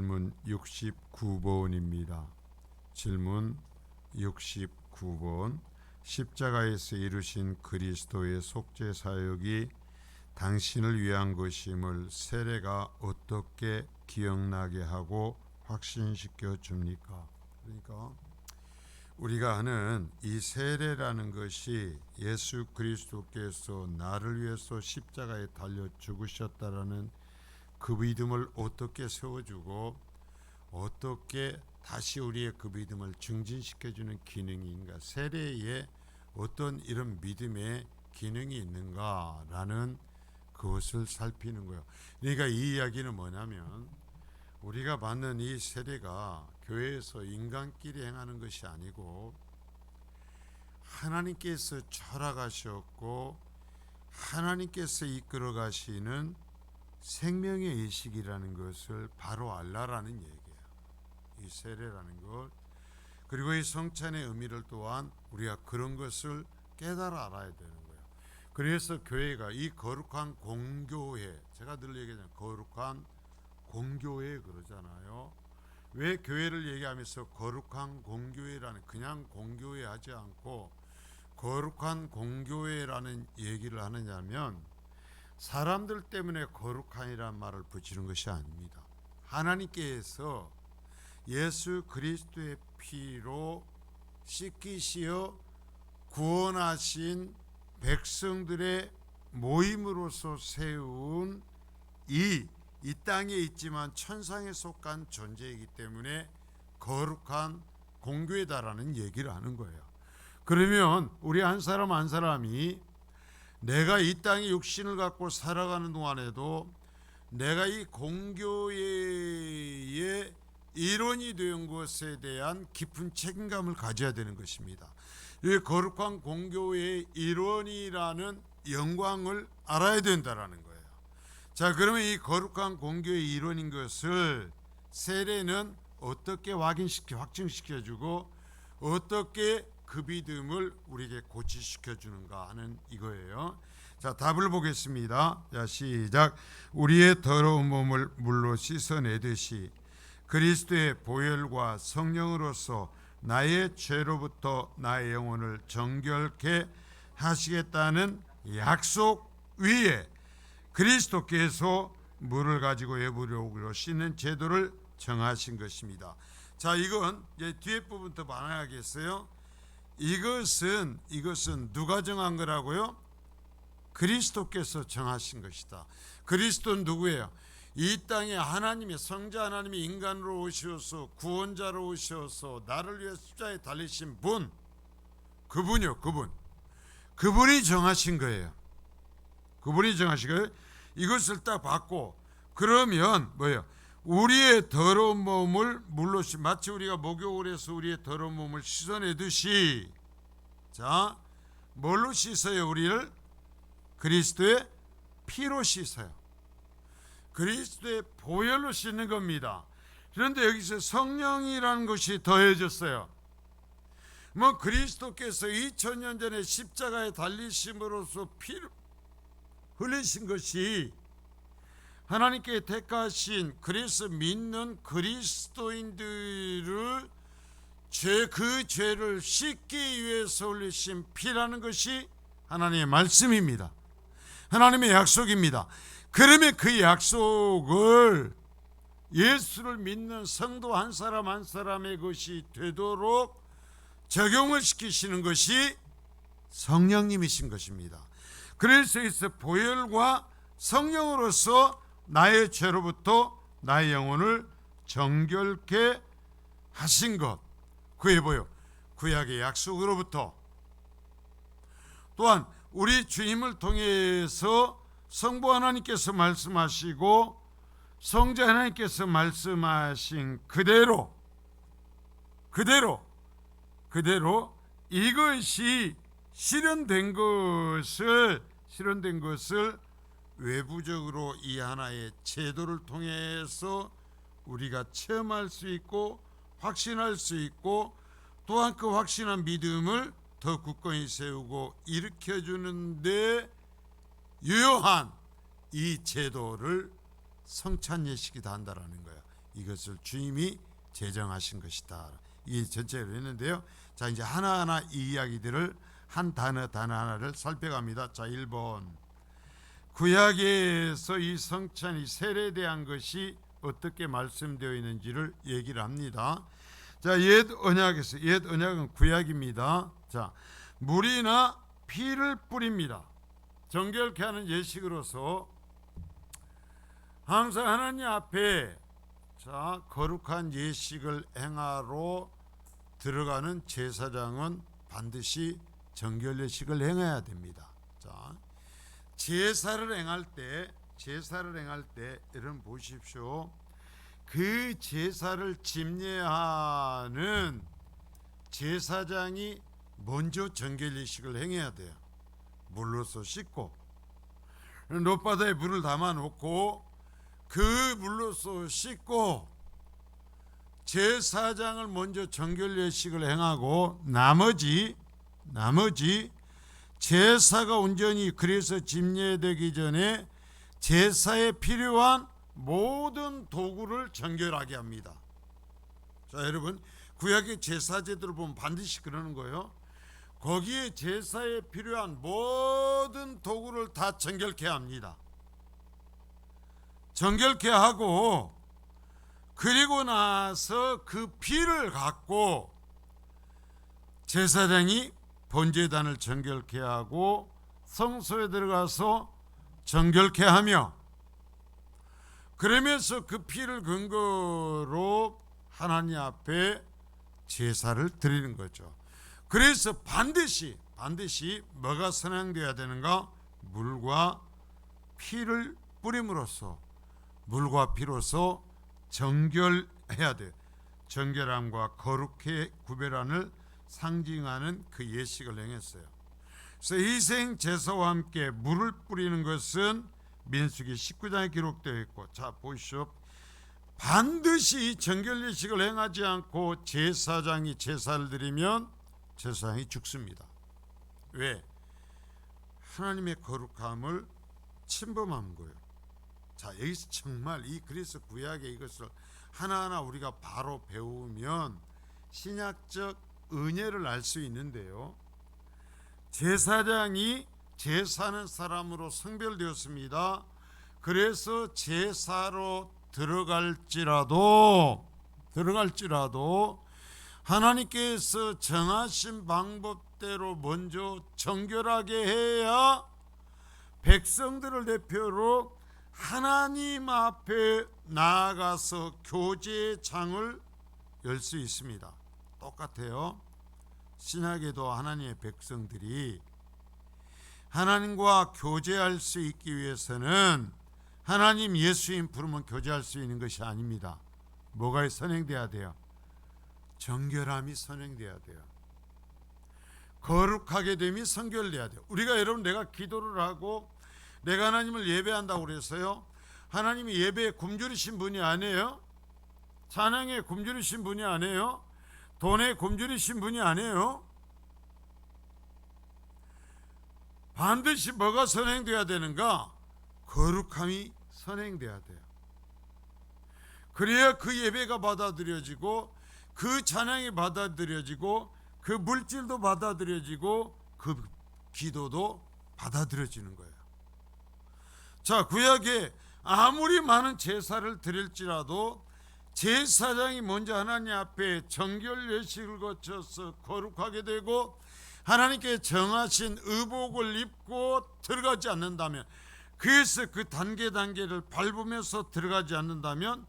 질문 69번입니다. 질문 69번. 십자가에서 이루신 그리스도의 속죄 사역이 당신을 위한 것임을 세례가 어떻게 기억나게 하고 확신시켜 줍니까? 그러니까 우리가 하는 이 세례라는 것이 예수 그리스도께서 나를 위해서 십자가에 달려 죽으셨다라는 그 믿음을 어떻게 세워주고 어떻게 다시 우리의 그 믿음을 증진시켜주는 기능인가, 세례에 어떤 이런 믿음의 기능이 있는가라는 그것을 살피는 거예요. 그러니까 이 이야기는 뭐냐면 우리가 받는 이 세례가 교회에서 인간끼리 행하는 것이 아니고 하나님께서 철학하셨고 하나님께서 이끌어 가시는 생명의 의식이라는 것을 바로 알라라는 얘기예요. 이 세례라는 것, 그리고 이 성찬의 의미를 또한 우리가 그런 것을 깨달아 알아야 되는 거예요. 그래서 교회가 이 거룩한 공교회, 제가 늘 얘기하잖아요. 거룩한 공교회 그러잖아요. 왜 교회를 얘기하면서 거룩한 공교회라는, 그냥 공교회 하지 않고 거룩한 공교회라는 얘기를 하느냐면 사람들 때문에 거룩한이라는 말을 붙이는 것이 아닙니다. 하나님께서 예수 그리스도의 피로 씻기시어 구원하신 백성들의 모임으로서 세운 이 땅에 있지만 천상에 속한 존재이기 때문에 거룩한 공교회다라는 얘기를 하는 거예요. 그러면 우리 한 사람 한 사람이 내가 이 땅에 육신을 갖고 살아가는 동안에도 내가 이 공교회의 일원이 된 것에 대한 깊은 책임감을 가져야 되는 것입니다. 이 거룩한 공교회의 일원이라는 영광을 알아야 된다라는 거예요. 자, 그러면 이 거룩한 공교회의 일원인 것을 세례는 어떻게 확증시켜주고 어떻게 그 믿음을 우리에게 고치시켜주는가 하는 이거예요. 자, 답을 보겠습니다. 자, 시작. 우리의 더러운 몸을 물로 씻어내듯이 그리스도의 보혈과 성령으로서 나의 죄로부터 나의 영혼을 정결케 하시겠다는 약속 위에 그리스도께서 물을 가지고 외부력으로 씻는 제도를 정하신 것입니다. 자, 이건 이제 뒤에 부분부터 말하겠어요. 이것은 누가 정한 거라고요? 그리스도께서 정하신 것이다. 그리스도는 누구예요? 이 땅에 하나님의 성자 하나님이 인간으로 오셔서 구원자로 오셔서 나를 위해 십자가에 달리신 분, 그분이요, 그분이 정하신 거예요. 그분이 정하신 거예요. 이것을 딱 받고 그러면 뭐예요? 우리의 더러운 몸을 물로 마치 우리가 목욕을 해서 우리의 더러운 몸을 씻어내듯이, 자, 뭘로 씻어요? 우리를 그리스도의 피로 씻어요. 그리스도의 보혈로 씻는 겁니다. 그런데 여기서 성령이라는 것이 더해졌어요. 뭐 그리스도께서 2000년 전에 십자가에 달리심으로써 피를 흘리신 것이 하나님께 택하신, 그래서 믿는 그리스도인들을 그 죄를 씻기 위해서 흘리신 피라는 것이 하나님의 말씀입니다. 하나님의 약속입니다. 그러면 그 약속을 예수를 믿는 성도 한 사람 한 사람의 것이 되도록 적용을 시키시는 것이 성령님이신 것입니다. 그래서 보혈과 성령으로서 나의 죄로부터 나의 영혼을 정결케 하신 것, 그게 뭐예요? 구약의 약속으로부터, 또한 우리 주님을 통해서 성부 하나님께서 말씀하시고 성자 하나님께서 말씀하신 그대로 이것이 실현된 것을 외부적으로 이 하나의 제도를 통해서 우리가 체험할 수 있고 확신할 수 있고, 또한 그 확신한 믿음을 더 굳건히 세우고 일으켜주는데 유효한 이 제도를 성찬 예식이다 한다라는 거야. 이것을 주님이 제정하신 것이다. 이게 전체로 했는데요. 자, 이제 하나하나 이 이야기들을 한 단어 하나를 살펴갑니다. 자, 1번. 구약에서 이 성찬이 세례대한 것이 어떻게 말씀되어 있는지를 얘기를 합니다. 자, 옛 언약은 구약입니다. 자, 물이나 피를 뿌립니다. 정결케 하는 예식으로서 항상 하나님 앞에 거룩한 예식을 행하러 들어가는 제사장은 반드시 정결 예식을 행해야 됩니다. 자, 제사를 행할 때 여러분 보십시오. 그 제사를 집례하는 제사장이 먼저 정결 예식을 행해야 돼요. 물로서 씻고 놋바다에 물을 담아 놓고 그 물로서 씻고 제사장을 먼저 정결 예식을 행하고 나머지 제사가 온전히 그래서 집례되기 전에 제사에 필요한 모든 도구를 정결하게 합니다. 자, 여러분 구약의 제사제들을 보면 반드시 그러는 거예요. 거기에 제사에 필요한 모든 도구를 다 정결케 합니다. 정결케 하고 그리고 나서 그 피를 갖고 제사장이 번제단을 정결케 하고 성소에 들어가서 정결케 하며 그러면서 그 피를 근거로 하나님 앞에 제사를 드리는 거죠. 그래서 반드시 뭐가 선행되어야 되는가? 물과 피를 뿌림으로써 물과 피로서 정결해야 돼요. 정결함과 거룩의 구별함을 상징하는 그 예식을 행했어요. 그래서 희생 제사와 함께 물을 뿌리는 것은 민수기 19장에 기록되어 있고, 자 보시오. 반드시 정결 예식을 행하지 않고 제사장이 제사를 드리면 제사장이 죽습니다. 왜? 하나님의 거룩함을 침범한 거예요. 자, 여기서 정말 그래서 구약의 이것을 하나하나 우리가 바로 배우면 신약적 은혜를 알 수 있는데요. 제사장이 제사하는 사람으로 성별되었습니다. 그래서 제사로 들어갈지라도 하나님께서 정하신 방법대로 먼저 정결하게 해야 백성들을 대표로 하나님 앞에 나아가서 교제의 창을 열 수 있습니다. 똑같아요. 신약에도 하나님의 백성들이 하나님과 교제할 수 있기 위해서는 하나님 예수님 부르면 교제할 수 있는 것이 아닙니다. 뭐가 선행돼야 돼요? 정결함이 선행돼야 돼요. 거룩하게 됨이 선결돼야 돼요. 우리가 여러분 내가 기도를 하고 내가 하나님을 예배한다고 그래서요, 하나님이 예배에 굶주리신 분이 아니에요. 찬양에 굶주리신 분이 아니에요. 돈에 굶주리신 분이 아니에요. 반드시 뭐가 선행돼야 되는가? 거룩함이 선행돼야 돼요. 그래야 그 예배가 받아들여지고 그 찬양이 받아들여지고 그 물질도 받아들여지고 그 기도도 받아들여지는 거예요. 자, 구약에 아무리 많은 제사를 드릴지라도 제사장이 먼저 하나님 앞에 정결 예식을 거쳐서 거룩하게 되고 하나님께 정하신 의복을 입고 들어가지 않는다면, 그래서 그 단계를 밟으면서 들어가지 않는다면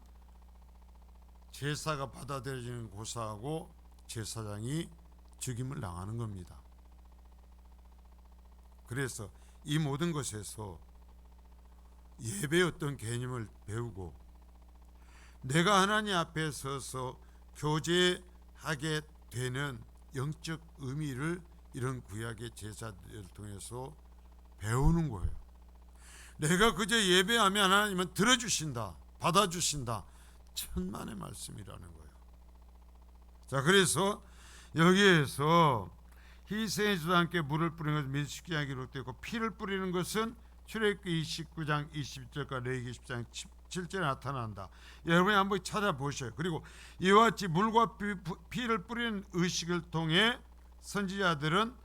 제사가 받아들여지는 고사하고 제사장이 죽임을 당하는 겁니다. 그래서 이 모든 것에서 예배의 어떤 개념을 배우고 내가 하나님 앞에 서서 교제하게 되는 영적 의미를 이런 구약의 제사들을 통해서 배우는 거예요. 내가 그저 예배하면 하나님은 들어주신다, 받아주신다. 천만의 말씀이라는 거예요. 자, 그래서 여기에서 희생의 주와 함께 물을 뿌리는 것은 민수기에 기록되고 피를 뿌리는 것은 출애굽기 29장 20절과 레위기 10장 17절에 나타난다. 여러분이 한번 찾아보셔요. 그리고 이와 같이 물과 피를 뿌리는 의식을 통해 선지자들은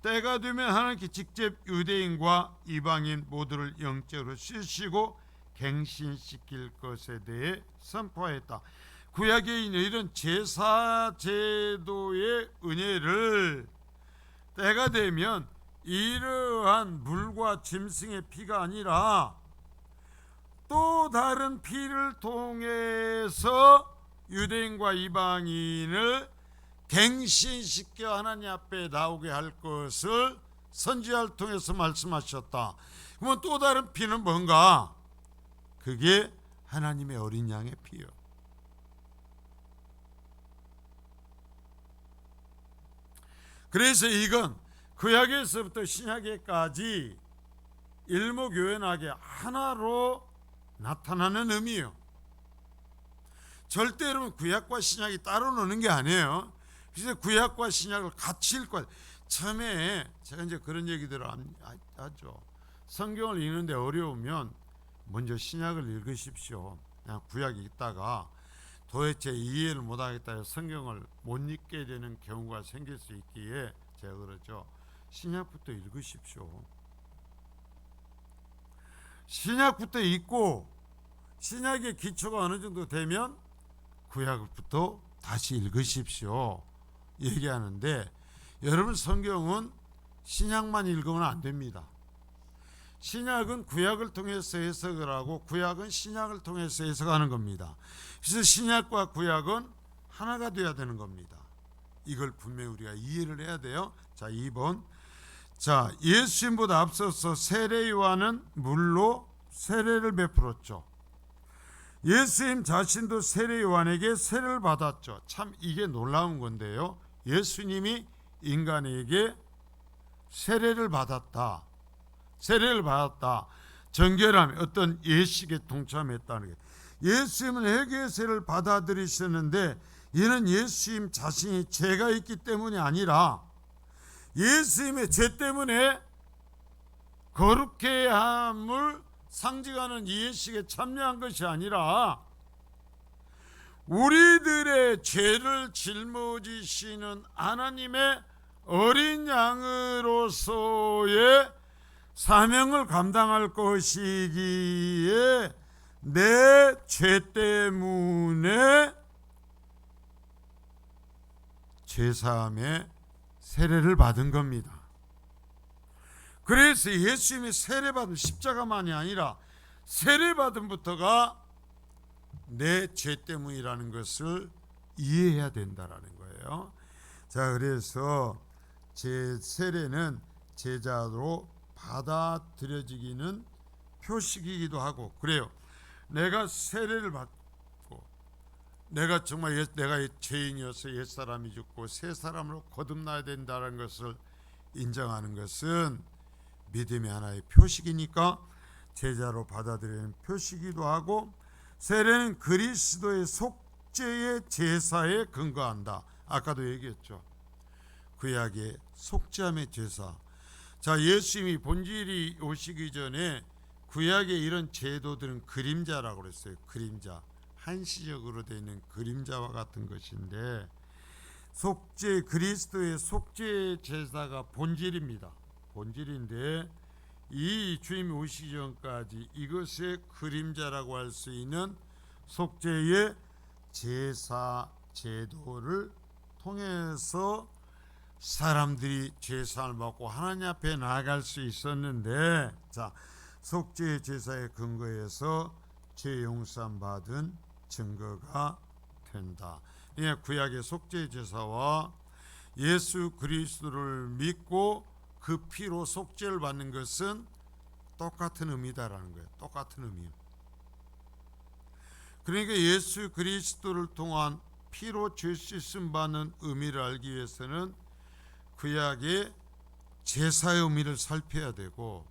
때가 되면 하나님께 직접 유대인과 이방인 모두를 영적으로 씻으시고 갱신시킬 것에 대해 선포했다. 구약에 있는 이런 제사 제도의 은혜를 때가 되면 이러한 물과 짐승의 피가 아니라 또 다른 피를 통해서 유대인과 이방인을 갱신시켜 하나님 앞에 나오게 할 것을 선지자를 통해서 말씀하셨다. 그러면 또 다른 피는 뭔가? 그게 하나님의 어린 양의 피요. 그래서 이건 구약에서부터 신약에까지 일목요연하게 하나로 나타나는 의미예요. 절대 여러분 구약과 신약이 따로 노는 게 아니에요. 그래서 구약과 신약을 같이 읽고, 처음에 제가 이제 그런 얘기들을 하죠. 성경을 읽는데 어려우면 먼저 신약을 읽으십시오. 그냥 구약 읽다가 도대체 이해를 못하겠다 해서 성경을 못 읽게 되는 경우가 생길 수 있기에 제가 그러죠. 신약부터 읽으십시오. 신약부터 읽고 신약의 기초가 어느 정도 되면 구약부터 다시 읽으십시오 얘기하는데, 여러분 성경은 신약만 읽으면 안 됩니다. 신약은 구약을 통해서 해석을 하고 구약은 신약을 통해서 해석하는 겁니다. 그래서 신약과 구약은 하나가 되어야 되는 겁니다. 이걸 분명히 우리가 이해를 해야 돼요. 자, 2번. 자, 예수님보다 앞서서 세례 요한은 물로 세례를 베풀었죠. 예수님 자신도 세례 요한에게 세례를 받았죠. 참 이게 놀라운 건데요. 예수님이 인간에게 세례를 받았다. 세례를 받았다. 정결함, 어떤 예식에 동참했다는 게. 예수님은 회개세를 받아들이셨는데 이는 예수님 자신이 죄가 있기 때문이 아니라 예수님의 죄 때문에 거룩해야 함을 상징하는 이 예식에 참여한 것이 아니라 우리들의 죄를 짊어지시는 하나님의 어린 양으로서의 사명을 감당할 것이기에 내 죄 때문에 죄사함의 세례를 받은 겁니다. 그래서 예수님이 세례받은 십자가만이 아니라 세례받음부터가 내 죄 때문이라는 것을 이해해야 된다라는 거예요. 자, 그래서 제 세례는 제자로 받아들여지기는 표식이기도 하고 그래요. 내가 세례를 받고 내가 정말 내가 죄인이어서 옛사람이 죽고 새 사람으로 거듭나야 된다는 것을 인정하는 것은 믿음의 하나의 표식이니까 제자로 받아들이는 표식이기도 하고, 세례는 그리스도의 속죄의 제사에 근거한다. 아까도 얘기했죠. 구약의 속죄함의 제사. 자, 예수님이 본질이 오시기 전에 구약의 이런 제도들은 그림자라고 그랬어요. 그림자, 한시적으로 되어 있는 그림자와 같은 것인데, 속죄, 그리스도의 속죄 제사가 본질입니다. 본질인데 이 주님이 오시기 전까지 이것의 그림자라고 할 수 있는 속죄의 제사 제도를 통해서 사람들이 죄사함을 받고 하나님 앞에 나아갈 수 있었는데, 자, 속죄의 제사에 근거해서 죄 용서함 받은 증거가 된다. 그러니까 구약의 속죄 제사와 예수 그리스도를 믿고 그 피로 속죄를 받는 것은 똑같은 의미다라는 거예요. 똑같은 의미. 그러니까 예수 그리스도를 통한 피로 죄 씻음 받는 의미를 알기 위해서는 구약의 제사의 의미를 살펴야 되고,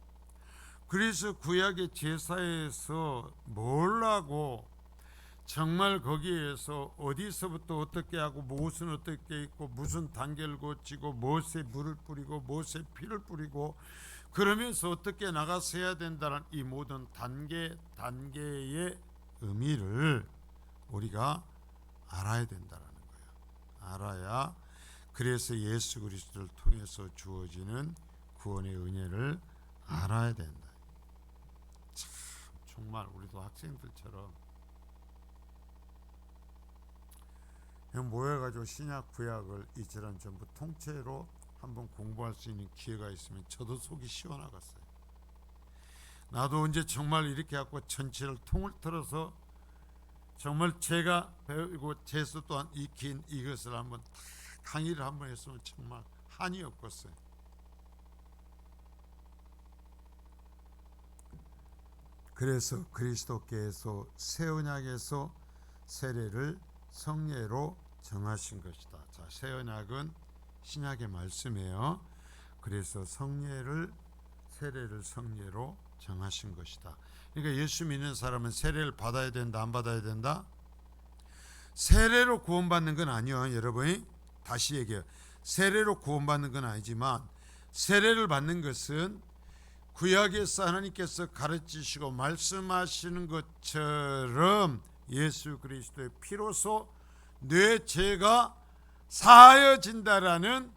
그래서 구약의 제사에서 뭘 하고 정말 거기에서 어디서부터 어떻게 하고 무엇은 어떻게 있고 무슨 단계를 거치고 무엇에 물을 뿌리고 무엇에 피를 뿌리고 그러면서 어떻게 나가서 해야 된다는 이 모든 단계의 의미를 우리가 알아야 된다는 거예요. 알아야 그래서 예수 그리스도를 통해서 주어지는 구원의 은혜를 알아야 된다. 참 정말 우리도 학생들처럼 모여가지고 신약 구약을 이처럼 전부 통째로 한번 공부할 수 있는 기회가 있으면 저도 속이 시원하겠어요. 나도 언제 정말 이렇게 갖고 전체를 통을 틀어서 정말 제가 배우고 제수 또한 익힌 이것을 한번 강의를 한번 했으면 정말 한이 없겠어요. 그래서 그리스도께서 새 언약에서 세례를 성례로 정하신 것이다. 자, 새 언약은 신약의 말씀이에요. 그래서 세례를 성례로 정하신 것이다. 그러니까 예수 믿는 사람은 세례를 받아야 된다, 안 받아야 된다? 세례로 구원받는 건 아니요, 여러분이. 다시 얘기해요. 세례로 구원받는 건 아니지만 세례를 받는 것은 구약에서 하나님께서 가르치시고 말씀하시는 것처럼 예수 그리스도의 피로서 내 죄가 사하여진다라는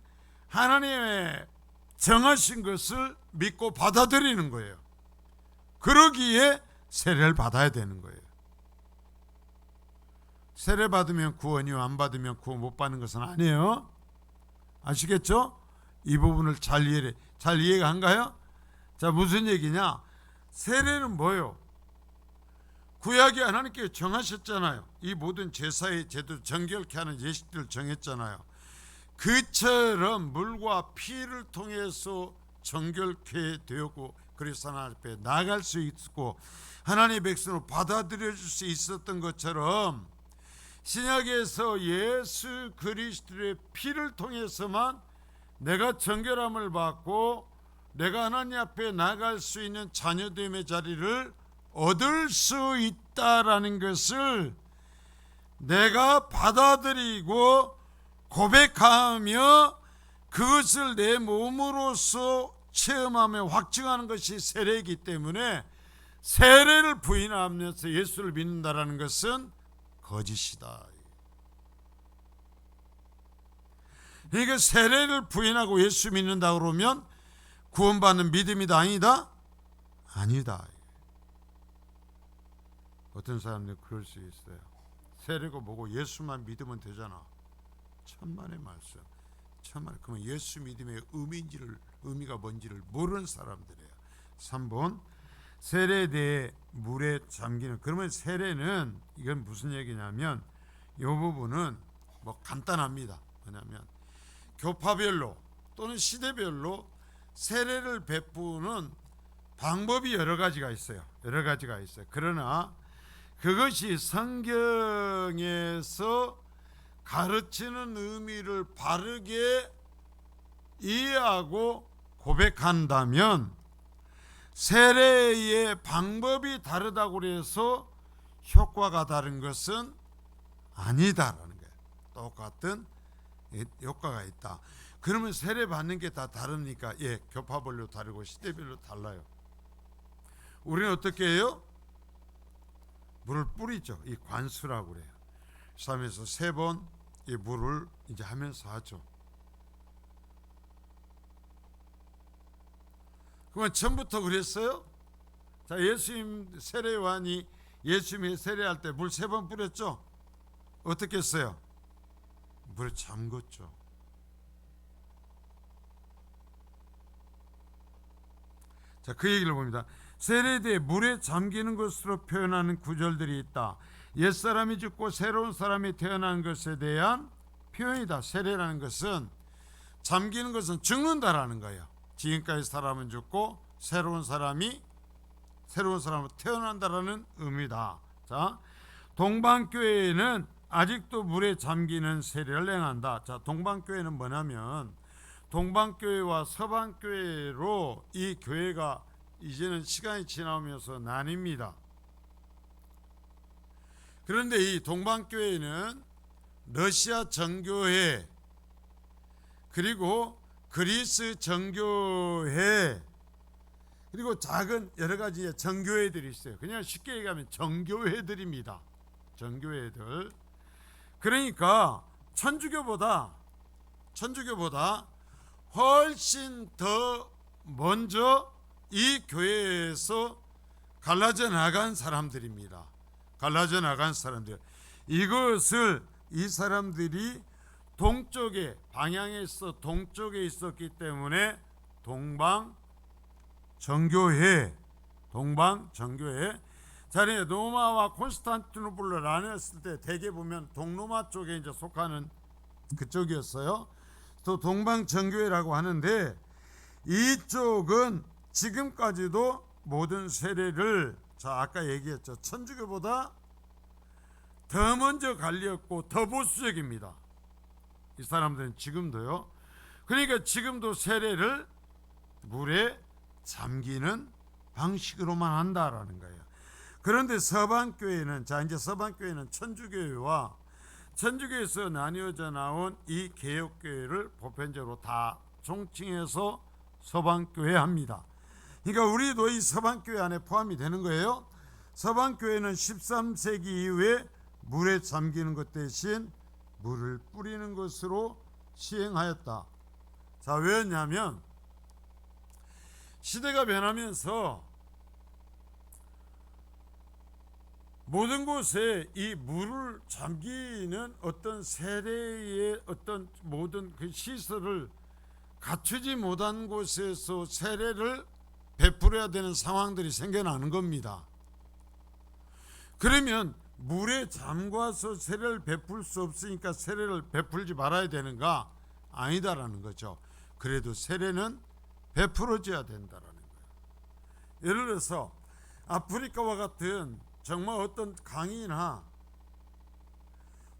하나님의 정하신 것을 믿고 받아들이는 거예요. 그러기에 세례를 받아야 되는 거예요. 세례 받으면 구원이요, 안 받으면 구원 못 받는 것은 아니에요. 아시겠죠? 이 부분을 잘 이해가 한가요? 자, 무슨 얘기냐? 세례는 뭐예요? 구약에 하나님께 정하셨잖아요. 이 모든 제사의 제도 정결케 하는 예식들을 정했잖아요. 그처럼 물과 피를 통해서 정결케 되었고 그래서 하나님 앞에 나아갈 수 있고 하나님의 백성으로 받아들여질 수 있었던 것처럼 신약에서 예수 그리스도의 피를 통해서만 내가 정결함을 받고 내가 하나님 앞에 나아갈 수 있는 자녀됨의 자리를 얻을 수 있다라는 것을 내가 받아들이고 고백하며 그것을 내 몸으로서 체험하며 확증하는 것이 세례이기 때문에 세례를 부인하면서 예수를 믿는다라는 것은 거짓이다. 그러니까 세례를 부인하고 예수 믿는다 그러면 구원받는 믿음이다, 아니다? 아니다. 어떤 사람들 그럴 수 있어요. 세례고 뭐고 예수만 믿으면 되잖아. 천만의 말씀. 천만. 그러면 예수 믿음의 의미가 뭔지를 모르는 사람들이에요. 3번 세례에 대해 물에 잠기는. 그러면 세례는 이건 무슨 얘기냐면 이 부분은 뭐 간단합니다. 왜냐하면 교파별로 또는 시대별로 세례를 베푸는 방법이 여러 가지가 있어요. 그러나 그것이 성경에서 가르치는 의미를 바르게 이해하고 고백한다면 세례의 방법이 다르다고 해서 효과가 다른 것은 아니다라는 거예요. 똑같은 효과가 있다. 그러면 세례 받는 게 다 다릅니까? 예, 교파별로 다르고 시대별로 달라요. 우리는 어떻게 해요? 물을 뿌리죠. 이 관수라고 그래요. 3에서 3번 이 물을 이제 하면서 하죠. 그러면 전부터 그랬어요? 자, 예수님 세례요한이 예수님이 세례할 때 물 3번 뿌렸죠? 어떻게 했어요? 물에 잠궜죠. 자, 그 얘기를 봅니다. 세례에 대해 물에 잠기는 것으로 표현하는 구절들이 있다. 옛사람이 죽고 새로운 사람이 태어난 것에 대한 표현이다. 세례라는 것은 잠기는 것은 죽는다라는 거예요. 지금까지 사람은 죽고 새로운 사람으로 태어난다라는 의미다. 자, 동방교회는 아직도 물에 잠기는 세례를 행한다. 자, 동방교회는 뭐냐면 동방교회와 서방교회로 이 교회가 이제는 시간이 지나면서 나뉩니다. 그런데 이 동방교회는 러시아 정교회 그리고 그리스 정교회 그리고 작은 여러 가지 정교회들이 있어요. 그냥 쉽게 얘기하면 정교회들입니다. 정교회들. 그러니까 천주교보다 훨씬 더 먼저 이 교회에서 갈라져 나간 사람들입니다. 갈라져 나간 사람들. 이것을 이 사람들이 동쪽에 방향에서 동쪽에 있었기 때문에 동방정교회. 자네 로마와 콘스탄티노플을 나눴을 때 대개 보면 동로마 쪽에 이제 속하는 그쪽이었어요. 또 동방정교회라고 하는데 이쪽은 지금까지도 모든 세례를 아까 얘기했죠. 천주교보다 더 먼저 갈렸고 더 보수적입니다. 이 사람들은 지금도요. 그러니까 지금도 세례를 물에 잠기는 방식으로만 한다라는 거예요. 그런데 서방교회는 이제 서방교회는 천주교회와 천주교에서 나뉘어져 나온 이 개혁교회를 보편적으로 다 종칭해서 서방교회 합니다. 그러니까 우리도 이 서방교회 안에 포함이 되는 거예요. 서방교회는 13세기 이후에 물에 잠기는 것 대신 물을 뿌리는 것으로 시행하였다. 자, 왜였냐면 시대가 변하면서 모든 곳에 이 물을 잠기는 어떤 세례의 어떤 모든 그 시설을 갖추지 못한 곳에서 세례를 베풀어야 되는 상황들이 생겨나는 겁니다. 그러면 물에 잠가서 세례를 베풀 수 없으니까 세례를 베풀지 말아야 되는가? 아니다라는 거죠. 그래도 세례는 베풀어져야 된다라는 거예요. 예를 들어서 아프리카와 같은 정말 어떤 강이나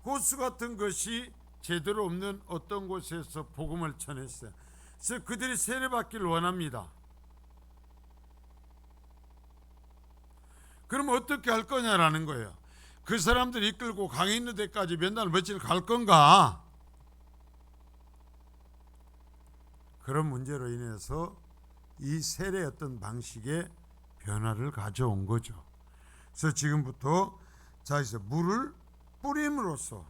호수 같은 것이 제대로 없는 어떤 곳에서 복음을 전했어요. 그래서 그들이 세례받기를 원합니다. 그럼 어떻게 할 거냐라는 거예요. 그 사람들 이끌고 강이 있는 데까지 몇 날 며칠 갈 건가? 그런 문제로 인해서 이 세례의 어떤 방식의 변화를 가져온 거죠. 그래서 지금부터 이제 물을 뿌림으로써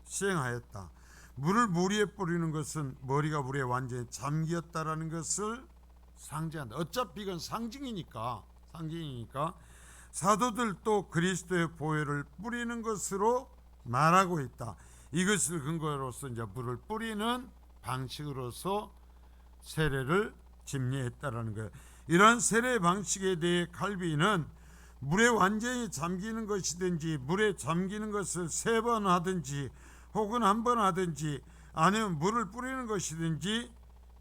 시행하였다. 물을 물 위에 뿌리는 것은 머리가 물에 완전히 잠겼다라는 것을 상징한다. 어차피 이건 상징이니까 사도들도 그리스도의 보혈을 뿌리는 것으로 말하고 있다. 이것을 근거로서 이제 물을 뿌리는 방식으로서 세례를 집례했다라는 거예요. 이러한 세례 방식에 대해 칼빈은 물에 완전히 잠기는 것이든지 물에 잠기는 것을 3번 하든지 혹은 1번 하든지 아니면 물을 뿌리는 것이든지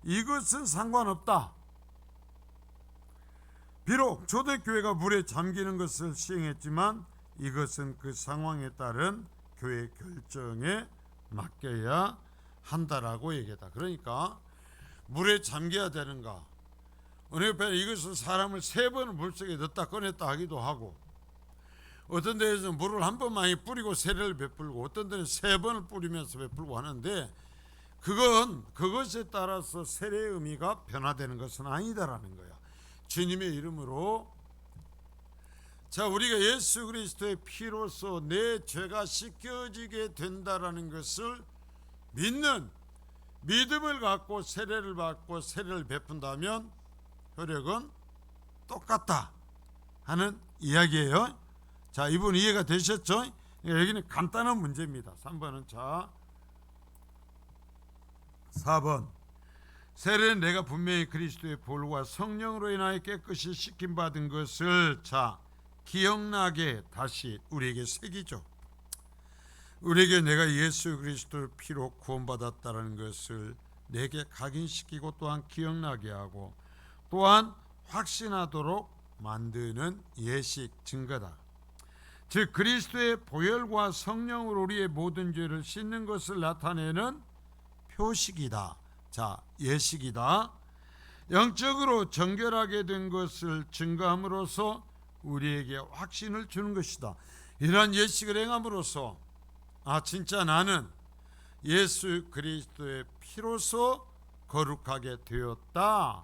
이것은 상관없다. 비록 초대교회가 물에 잠기는 것을 시행했지만 이것은 그 상황에 따른 교회 결정에 맡겨야 한다라고 얘기했다. 그러니까 물에 잠겨야 되는가? 어느 옆에는 이것을 사람을 3번을 물속에 넣었다 꺼냈다 하기도 하고, 어떤 데에서는 물을 1번만 뿌리고 세례를 베풀고, 어떤 데는 3번을 뿌리면서 베풀고 하는데 그것에 따라서 세례의 의미가 변화되는 것은 아니다라는 거야. 주님의 이름으로 우리가 예수 그리스도의 피로서 내 죄가 씻겨지게 된다라는 것을 믿는 믿음을 갖고 세례를 받고 세례를 베푼다면 효력은 똑같다 하는 이야기예요. 자, 이분 이해가 되셨죠? 여기는 간단한 문제입니다. 3번은 4번 세례는 내가 분명히 그리스도의 볼과 성령으로 인하여 깨끗이 씻김받은 것을 기억나게 다시 우리에게 새기죠. 우리에게 내가 예수 그리스도의 피로 구원받았다는 것을 내게 각인시키고 또한 기억나게 하고 또한 확신하도록 만드는 예식 증거다. 즉 그리스도의 보혈과 성령으로 우리의 모든 죄를 씻는 것을 나타내는 표식이다. 예식이다. 영적으로 정결하게 된 것을 증거함으로써 우리에게 확신을 주는 것이다. 이러한 예식을 행함으로써 진짜 나는 예수 그리스도의 피로서 거룩하게 되었다.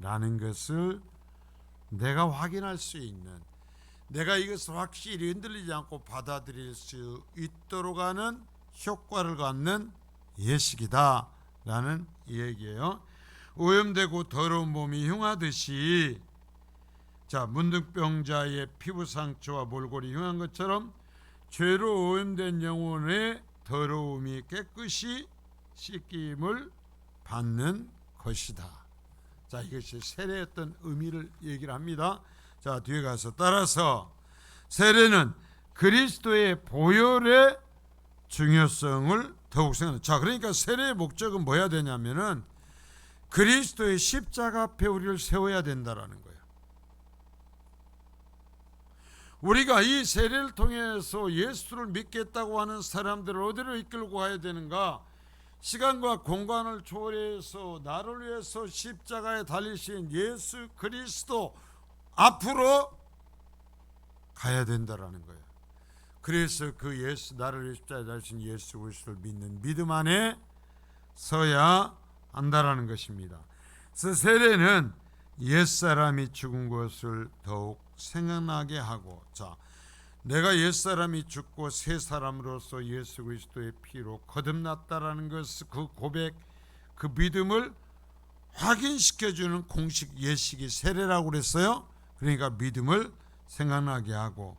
라는 것을 내가 확인할 수 있는, 내가 이것을 확실히 흔들리지 않고 받아들일 수 있도록 하는 효과를 갖는 예식이다 라는 얘기예요. 오염되고 더러운 몸이 흉하듯이, 자, 문둥병자의 피부 상처와 몰골이 흉한 것처럼 죄로 오염된 영혼의 더러움이 깨끗이 씻김을 받는 것이다. 자, 이것이 세례의 어떤 의미를 얘기를 합니다. 자, 뒤에 가서 따라서 세례는 그리스도의 보혈의 중요성을 더욱 생각합니다. 자, 그러니까 세례의 목적은 뭐야 되냐면은 그리스도의 십자가 앞에 우리를 세워야 된다라는 거예요. 우리가 이 세례를 통해서 예수를 믿겠다고 하는 사람들을 어디로 이끌고 가야 되는가? 시간과 공간을 초월해서 나를 위해서 십자가에 달리신 예수 그리스도 앞으로 가야 된다라는 거예요. 그래서 그 예수, 나를 위해 십자가에 달리신 예수 그리스도를 믿는 믿음 안에 서야 한다라는 것입니다. 그래서 세례는 옛사람이 죽은 것을 더욱 생각나게 하고, 자, 내가 옛사람이 죽고 새 사람으로서 예수 그리스도의 피로 거듭났다라는 것을, 그 고백, 그 믿음을 확인시켜주는 공식 예식이 세례라고 그랬어요. 그러니까 믿음을 생각나게 하고,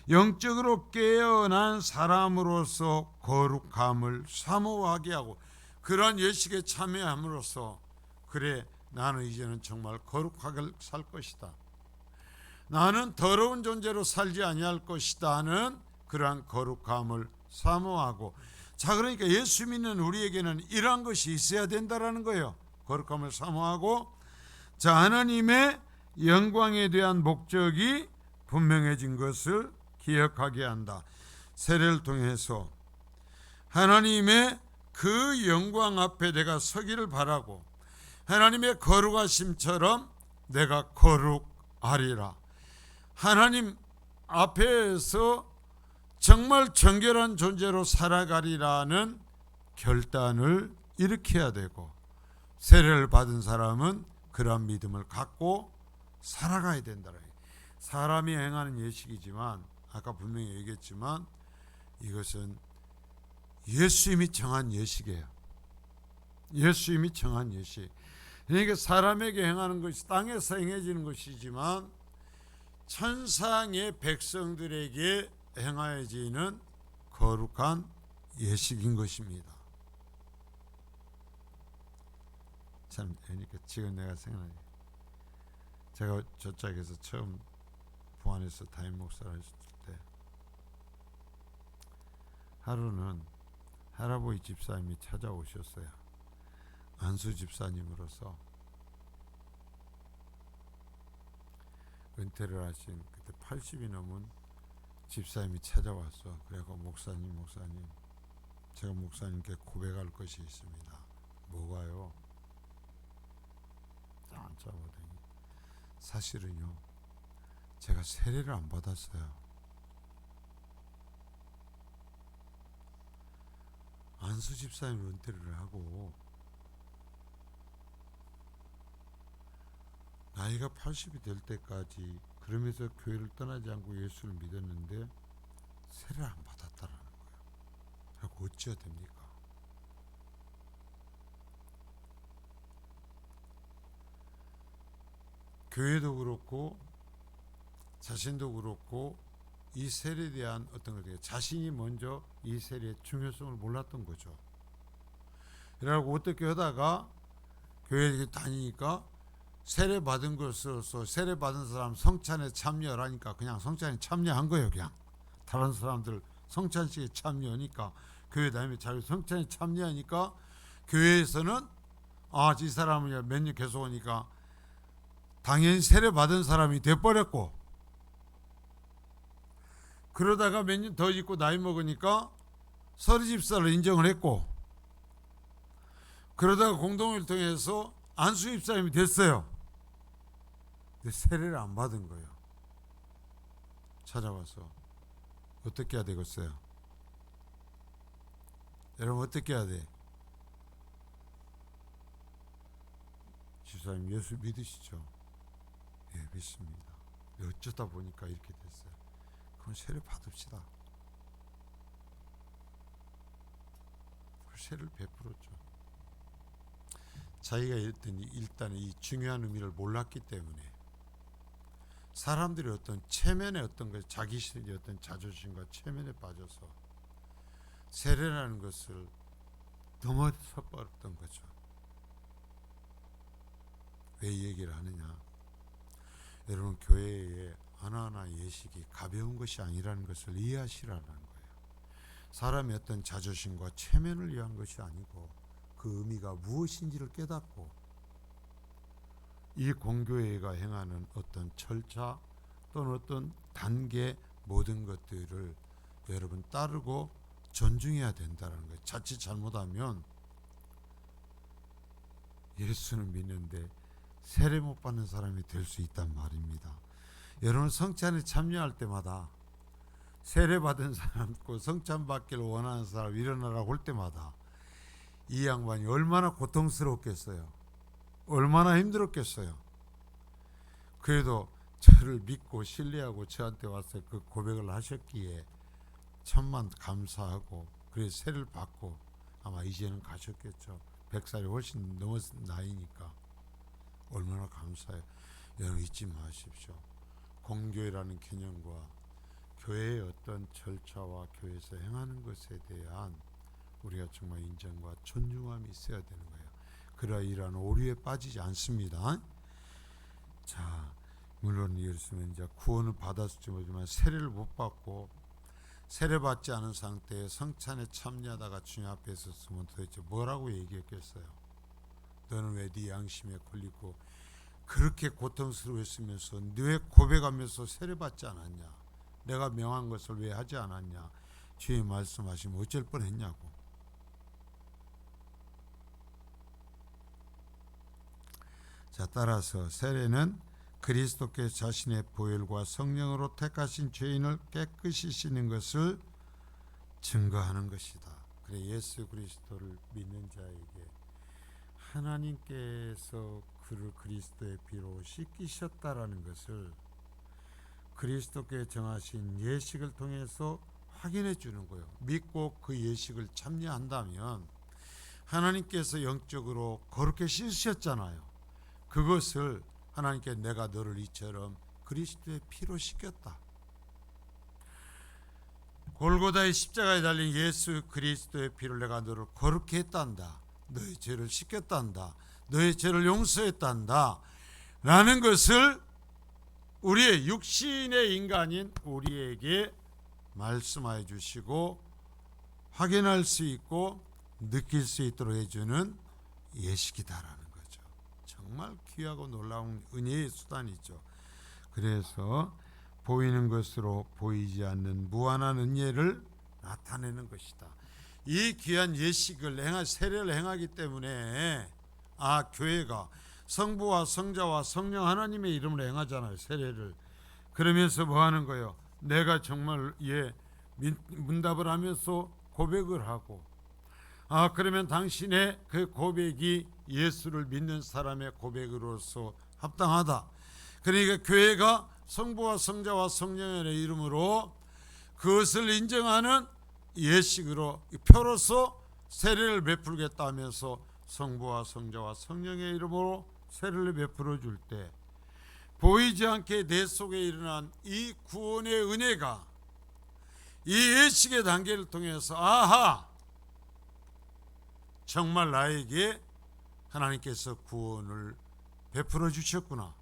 영적으로 깨어난 사람으로서 거룩함을 사모하게 하고, 그런 예식에 참여함으로써 그래, 나는 이제는 정말 거룩하게 살 것이다, 나는 더러운 존재로 살지 아니할 것이다 하는 그러한 거룩함을 사모하고, 자, 그러니까 예수 믿는 우리에게는 이러한 것이 있어야 된다라는 거예요. 거룩함을 사모하고, 자, 하나님의 영광에 대한 목적이 분명해진 것을 기억하게 한다. 세례를 통해서 하나님의 그 영광 앞에 내가 서기를 바라고, 하나님의 거룩하심처럼 내가 거룩하리라, 하나님 앞에서 정말 정결한 존재로 살아가리라는 결단을 일으켜야 되고, 세례를 받은 사람은 그런 믿음을 갖고 살아가야 된다. 사람이 행하는 예식이지만, 아까 분명히 얘기했지만 이것은 예수님이 정한 예식이에요. 예수님이 정한 예식. 그러니까 사람에게 행하는 것이 땅에서 행해지는 것이지만 천상의 백성들에게 행하여지는 거룩한 예식인 것입니다. 참, 그러니까 지금 내가 생각나요. 제가 저짝에서 처음 부안에서 담임 목사를 했을 때, 하루는 할아버지 집사님이 찾아오셨어요. 안수 집사님으로서 은퇴를 하신 그때 80이 넘은 집사님이 찾아왔어. 그래서 목사님, 제가 목사님께 고백할 것이 있습니다. 뭐가요? 앉아보더니, 사실은요, 제가 세례를 안 받았어요. 안수 집사님 은퇴를 하고 나이가 80이 될 때까지 그러면서 교회를 떠나지 않고 예수를 믿었는데 세례를 안 받았다라는 거예요. 그래서 어찌해야 됩니까? 교회도 그렇고 자신도 그렇고 이 세례에 대한 어떤 것들, 자신이 먼저 이 세례의 중요성을 몰랐던 거죠. 그래갖고 어떻게 하다가 교회에 다니니까 세례 받은 것으로서, 세례 받은 사람 성찬에 참여하니까 그냥 성찬에 참여한 거예요. 그냥 다른 사람들 성찬식에 참여하니까, 교회 다니면 자기 성찬에 참여하니까 교회에서는 이 사람은 몇 년 계속 오니까 당연히 세례 받은 사람이 돼버렸고, 그러다가 몇 년 더 있고 나이 먹으니까 서리 집사를 인정을 했고, 그러다가 공동회를 통해서 안수 집사님이 됐어요. 근데 세례를 안 받은 거예요. 찾아와서 어떻게 해야 되겠어요? 여러분, 어떻게 해야 돼? 집사님 예수 믿으시죠? 예, 믿습니다. 어쩌다 보니까 이렇게 됐어요. 그럼 세례 받읍시다. 그 세례를 베풀었죠. 자기가 일단 이 중요한 의미를 몰랐기 때문에 사람들이 어떤 체면의 어떤 것, 자기 실의 어떤 자존심과 체면에 빠져서 세례라는 것을 넘어서 버렸던 거죠. 왜 이 얘기를 하느냐? 여러분, 교회에 하나하나 예식이 가벼운 것이 아니라는 것을 이해하시라는 거예요. 사람의 어떤 자존심과 체면을 위한 것이 아니고 그 의미가 무엇인지를 깨닫고 이 공교회가 행하는 어떤 절차 또는 어떤 단계 모든 것들을 여러분 따르고 존중해야 된다는 거예요. 자칫 잘못하면 예수는 믿는데 세례 못 받는 사람이 될 수 있단 말입니다. 여러분, 성찬에 참여할 때마다 세례 받은 사람, 성찬 받기를 원하는 사람 일어나라고 할 때마다 이 양반이 얼마나 고통스럽겠어요. 얼마나 힘들었겠어요. 그래도 저를 믿고 신뢰하고 저한테 와서 그 고백을 하셨기에 천만 감사하고 그래서 세례를 받고 아마 이제는 가셨겠죠. 100살이 훨씬 넘었은 나이니까 얼마나 감사해요. 여러분, 잊지 마십시오. 공교회라는 개념과 교회의 어떤 절차와 교회에서 행하는 것에 대한 우리가 정말 인정과 존중함이 있어야 되는 거예요. 그러나 이러한 오류에 빠지지 않습니다. 자, 물론 예수는 이제 구원을 받았을지 모르지만 세례를 못 받고 세례받지 않은 상태에 성찬에 참여하다가 주님 앞에 섰으면 도대체 뭐라고 얘기했겠어요? 너는 왜 네 양심에 걸리고 그렇게 고통스러워했으면서 왜 고백하면서 세례받지 않았냐? 내가 명한 것을 왜 하지 않았냐? 주님 말씀하시면 어쩔 뻔했냐고. 자, 따라서 세례는 그리스도께 자신의 보혈과 성령으로 택하신 죄인을 깨끗이 씻는 것을 증거하는 것이다. 그래, 예수 그리스도를 믿는 자에게 하나님께서 그를 그리스도의 피로 씻기셨다라는 것을 그리스도께 정하신 예식을 통해서 확인해 주는 거예요. 믿고 그 예식을 참여한다면 하나님께서 영적으로 그렇게 씻으셨잖아요. 그것을 하나님께 내가 너를 이처럼 그리스도의 피로 씻겼다. 골고다의 십자가에 달린 예수 그리스도의 피를 내가 너를 거룩히 했단다. 너의 죄를 씻겼단다. 너의 죄를 용서했단다. 라는 것을 우리의 육신의 인간인 우리에게 말씀해 주시고 확인할 수 있고 느낄 수 있도록 해주는 예식이다라는 거죠. 정말 귀하고 놀라운 은혜의 수단이죠. 그래서 보이는 것으로 보이지 않는 무한한 은혜를 나타내는 것이다. 이 귀한 예식을 세례를 행하기 때문에 교회가 성부와 성자와 성령 하나님의 이름으로 행하잖아요. 세례를. 그러면서 뭐 하는 거예요? 내가 정말 문답을 하면서 고백을 하고 그러면 당신의 그 고백이 예수를 믿는 사람의 고백으로서 합당하다. 그러니까 교회가 성부와 성자와 성령의 이름으로 그것을 인정하는 예식으로 표로서 세례를 베풀겠다 하면서 성부와 성자와 성령의 이름으로 세례를 베풀어 줄 때 보이지 않게 내 속에 일어난 이 구원의 은혜가 이 예식의 단계를 통해서 정말 나에게 하나님께서 구원을 베풀어 주셨구나.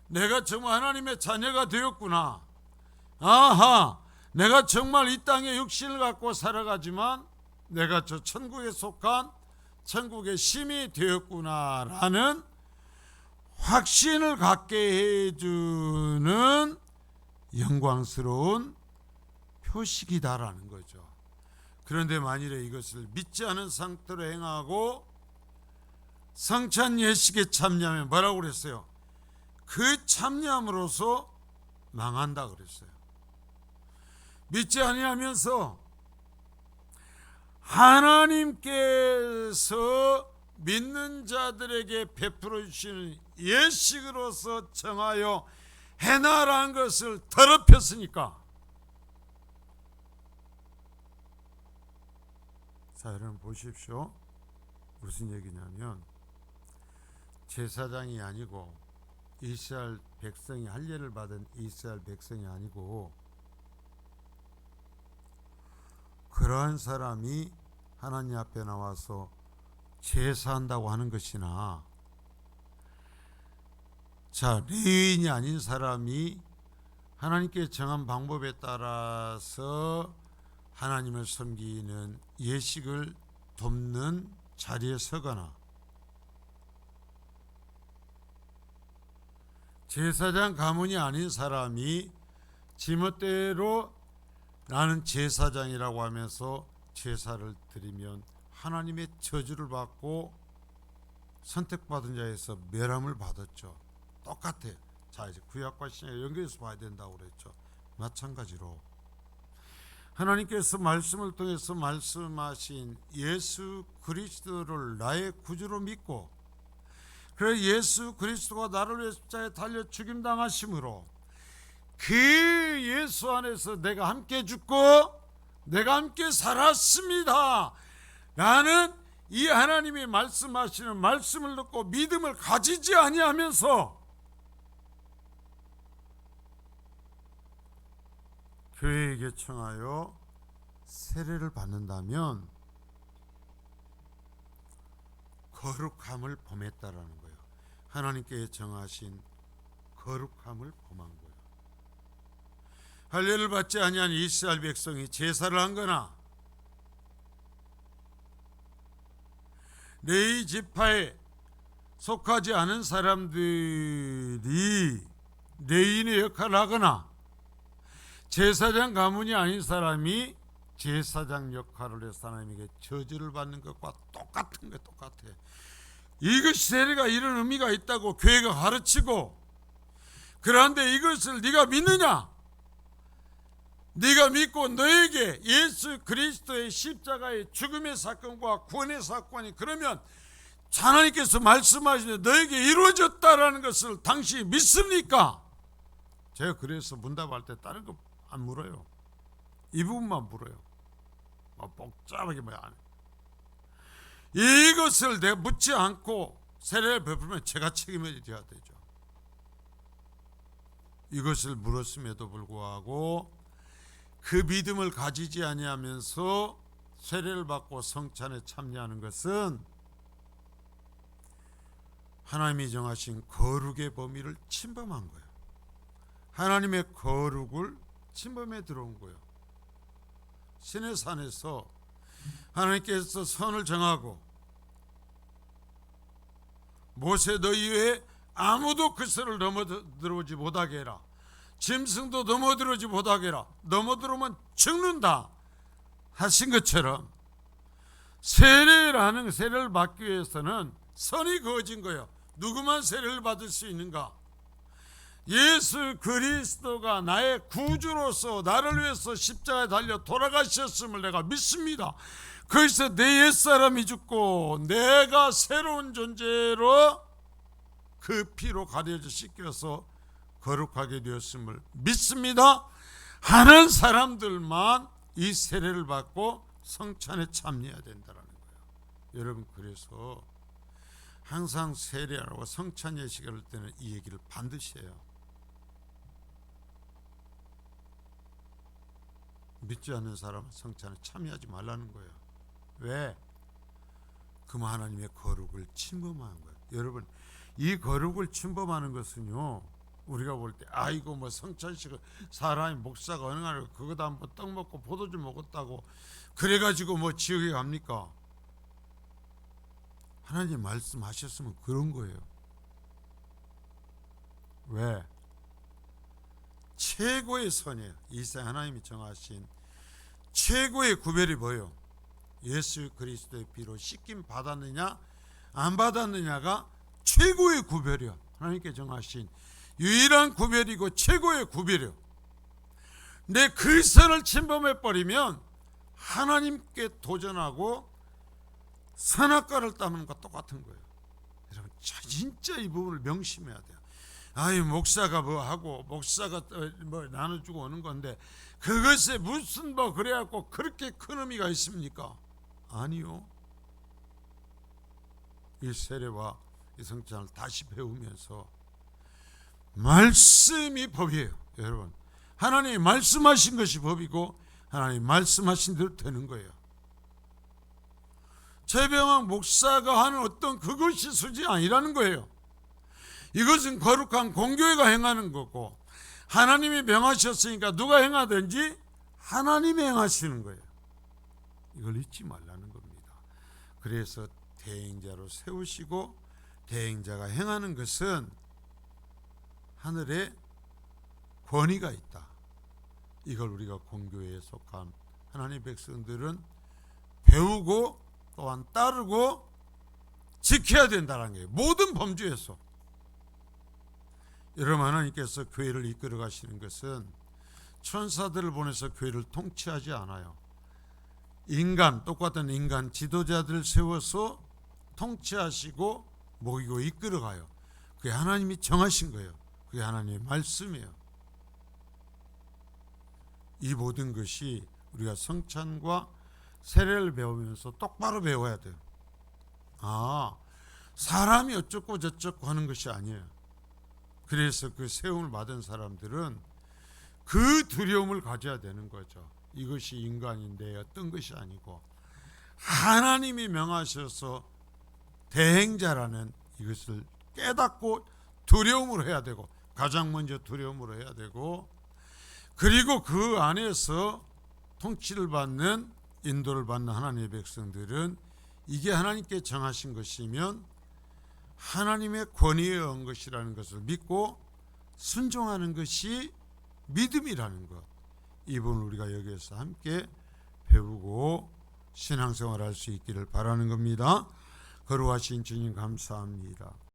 내가 정말 하나님의 자녀가 되었구나. 내가 정말 이 땅에 육신을 갖고 살아가지만 내가 저 천국에 속한 천국의 심이 되었구나라는 확신을 갖게 해주는 영광스러운 표식이다라는 거죠. 그런데 만일에 이것을 믿지 않은 상태로 행하고 성찬 예식에 참여하면 뭐라고 그랬어요? 그 참여함으로써 망한다 그랬어요. 믿지 아니하면서 하나님께서 믿는 자들에게 베풀어 주시는 예식으로서 정하여 해나라는 것을 더럽혔으니까. 자, 여러분 보십시오. 무슨 얘기냐면 제사장이 아니고 이스라엘 백성이 할례를 받은 이스라엘 백성이 아니고 그러한 사람이 하나님 앞에 나와서 제사한다고 하는 것이나, 자, 레위인이 아닌 사람이 하나님께 정한 방법에 따라서 하나님을 섬기는 예식을 돕는 자리에 서거나, 제사장 가문이 아닌 사람이 지멋대로 나는 제사장이라고 하면서 제사를 드리면 하나님의 저주를 받고 선택받은 자에서 멸함을 받았죠. 똑같아요. 자, 이제 구약과 신약을 연결해서 봐야 된다고 그랬죠. 마찬가지로 하나님께서 말씀을 통해서 말씀하신 예수 그리스도를 나의 구주로 믿고, 그래 예수 그리스도가 나를 위해 십자가에 달려 죽임당하심으로 그 예수 안에서 내가 함께 죽고 내가 함께 살았습니다 라는 이 하나님이 말씀하시는 말씀을 듣고 믿음을 가지지 아니하면서 교회에게 청하여 세례를 받는다면 거룩함을 범했다라는 거예요. 하나님께 정하신 거룩함을 범한 거예요. 할례를 받지 아니한 이스라엘 백성이 제사를 한 거나 레위 지파에 속하지 않은 사람들이 레위인의 역할을 하거나 제사장 가문이 아닌 사람이 제사장 역할을 해서 하나님에게 저주를 받는 것과 똑같은 게 똑같아. 이것이 세례가 이런 의미가 있다고 교회가 가르치고, 그런데 이것을 네가 믿느냐? 네가 믿고 너에게 예수 그리스도의 십자가의 죽음의 사건과 구원의 사건이 그러면 하나님께서 말씀하시는 너에게 이루어졌다라는 것을 당신이 믿습니까? 제가 그래서 문답할 때 다른 거 안 물어요. 이 부분만 물어요. 복잡하게 안 해. 이것을 내가 묻지 않고 세례를 베풀면 제가 책임을 져야 되죠. 이것을 물었음에도 불구하고 그 믿음을 가지지 아니하면서 세례를 받고 성찬에 참여하는 것은 하나님이 정하신 거룩의 범위를 침범한 거예요. 하나님의 거룩을 침범해 들어온 거예요. 신의 산에서 하나님께서 선을 정하고 모세 너희 외에 아무도 그 선을 넘어들어오지 못하게 해라. 짐승도 넘어들어오지 못하게 해라. 넘어들어오면 죽는다 하신 것처럼 세례를 받기 위해서는 선이 그어진 거예요. 누구만 세례를 받을 수 있는가? 예수 그리스도가 나의 구주로서 나를 위해서 십자가에 달려 돌아가셨음을 내가 믿습니다. 거기서 내 옛사람이 죽고 내가 새로운 존재로 그 피로 가려져 씻겨서 거룩하게 되었음을 믿습니다 하는 사람들만 이 세례를 받고 성찬에 참여해야 된다는 거예요. 여러분, 그래서 항상 세례하고 성찬 예식을 할 때는 이 얘기를 반드시 해요. 믿지 않는 사람은 성찬에 참여하지 말라는 거예요. 왜? 그만 하나님의 거룩을 침범하는 거예요. 여러분, 이 거룩을 침범하는 것은요, 우리가 볼 때 아이고 뭐 성찬식을 사람이 목사가 어느 날 그거다 한번 떡 먹고 포도주 먹었다고 그래가지고 뭐 지옥에 갑니까? 하나님 말씀하셨으면 그런 거예요. 왜? 최고의 선이에요. 이 세상 하나님이 정하신 최고의 구별이 뭐예요? 예수 그리스도의 피로 씻김 받았느냐 안 받았느냐가 최고의 구별이요. 하나님께 정하신 유일한 구별이고 최고의 구별이요. 내 그 선을 침범해 버리면 하나님께 도전하고 선악과를 따는 것과 똑같은 거예요. 여러분 진짜 이 부분을 명심해야 돼요. 아이 목사가 뭐 하고 목사가 뭐 나눠주고 오는 건데 그것에 무슨 뭐 그래갖고 그렇게 큰 의미가 있습니까? 아니요. 이 세례와 이 성찬을 다시 배우면서 말씀이 법이에요. 여러분 하나님이 말씀하신 것이 법이고 하나님이 말씀하신 대로 되는 거예요. 최병학 목사가 하는 어떤 그것이 수준이 아니라는 거예요. 이것은 거룩한 공교회가 행하는 거고 하나님이 명하셨으니까 누가 행하든지 하나님이 행하시는 거예요. 이걸 잊지 말라는 겁니다. 그래서 대행자로 세우시고 대행자가 행하는 것은 하늘에 권위가 있다. 이걸 우리가 공교회에 속한 하나님의 백성들은 배우고 또한 따르고 지켜야 된다는 거예요. 모든 범주에서. 여러분 하나님께서 교회를 이끌어 가시는 것은 천사들을 보내서 교회를 통치하지 않아요. 인간, 똑같은 인간 지도자들 세워서 통치하시고 먹이고 이끌어 가요. 그게 하나님이 정하신 거예요. 그게 하나님의 말씀이에요. 이 모든 것이 우리가 성찬과 세례를 배우면서 똑바로 배워야 돼요. 사람이 어쩌고 저쩌고 하는 것이 아니에요. 그래서 그 세움을 받은 사람들은 그 두려움을 가져야 되는 거죠. 이것이 인간인데 어떤 것이 아니고 하나님이 명하셔서 대행자라는 이것을 깨닫고 두려움으로 해야 되고 가장 먼저 두려움으로 해야 되고 그리고 그 안에서 통치를 받는 인도를 받는 하나님의 백성들은 이게 하나님께 정하신 것이면 하나님의 권위에 의한 것이라는 것을 믿고 순종하는 것이 믿음이라는 것. 이 부분을 우리가 여기에서 함께 배우고 신앙생활할 수 있기를 바라는 겁니다. 거룩하신 주님 감사합니다.